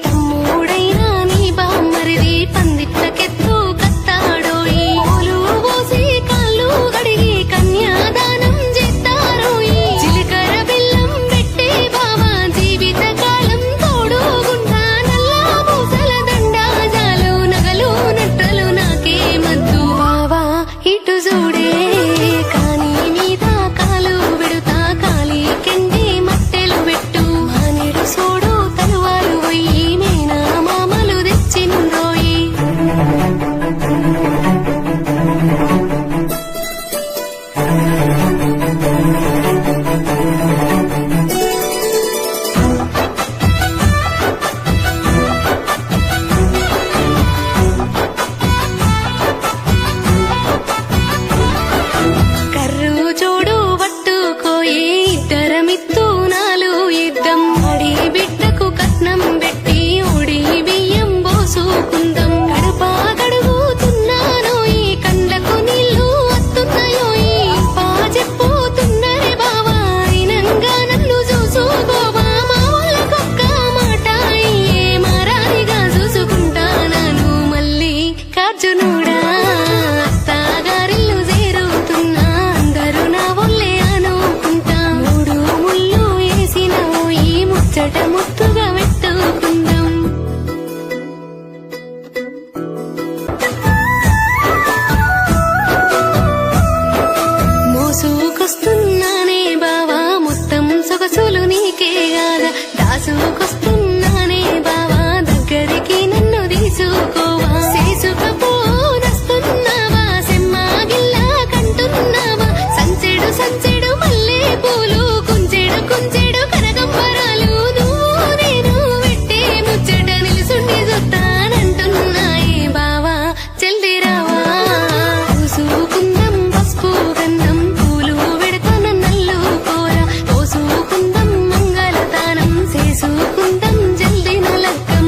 తమ్ముడైనా నీ బామ్మరిది పందిట్లకెత్తు కత్తాడోయి పూలు పోసి కాళ్ళు గడిగి కన్యాదానం చేస్తారోయి జీలకర్ర బెల్లం పెట్టే బావా జీవిత కాలం తోడుగుంటా నల్లా పూసల దండాజాలు నగలు నట్టలు నాకే మద్దు బావా ఇటు చూడే కాని మీద కాలు విడుతా కాలి కెండి మట్టెలు పెట్టు మానేడు సోడు తలువాలు పోయి మేనా మామలు తెచ్చిండ్రోయి కర్రు చూడు పట్టుకోయి ఇద్దరమిత్తు నాలు ఇద్దం అడి బిడ్డకు కట్నం పెట్టి ఓడి బియ్యం పోసుకుందాం కడుపా కడుగుతున్నానోయి కండ్లకు నీళ్లు వస్తున్నాయోయి పా చెప్పుతున్నరే బావా అయినంగా నన్ను చూసుకోవా మా వాళ్ళకొక్క మాట అయ్యే మారారిగా చూసుకుంటాను మళ్ళీ కార్జునుడా అత్తగారిల్లు చేరుతున్నా అందరూ నా ఒళ్ళే అనుకుంటా మూడు ముళ్ళు వేసిన ఈ ముచ్చట ముత్తుగా పెట్టుకుందాం మోసుకొస్తున్నానే బావా మొత్తం సొగసులు నీకే గాదా దాసుకొస్తున్నానే బావా దగ్గరికి నన్ను తీసుకోవా చేసుకపోనస్తున్నావా సెమ్మాగిల్లా కంటున్నావా సంచెడు సంచెడు మల్లె పూలు కుంచెడు కుంచెడు కనకంబరాలు నువ్వు నేను పెట్టే ముచ్చట నిలుసుండి చూస్తానంటున్నాయి బావా చెల్లిరావా చూసుకుందాం పసుపు గంధం పూలు పెడతాన నల్లు కోర పోసుకుందాం మంగళతానం చేసుకుందాం జల్దిన లగ్గం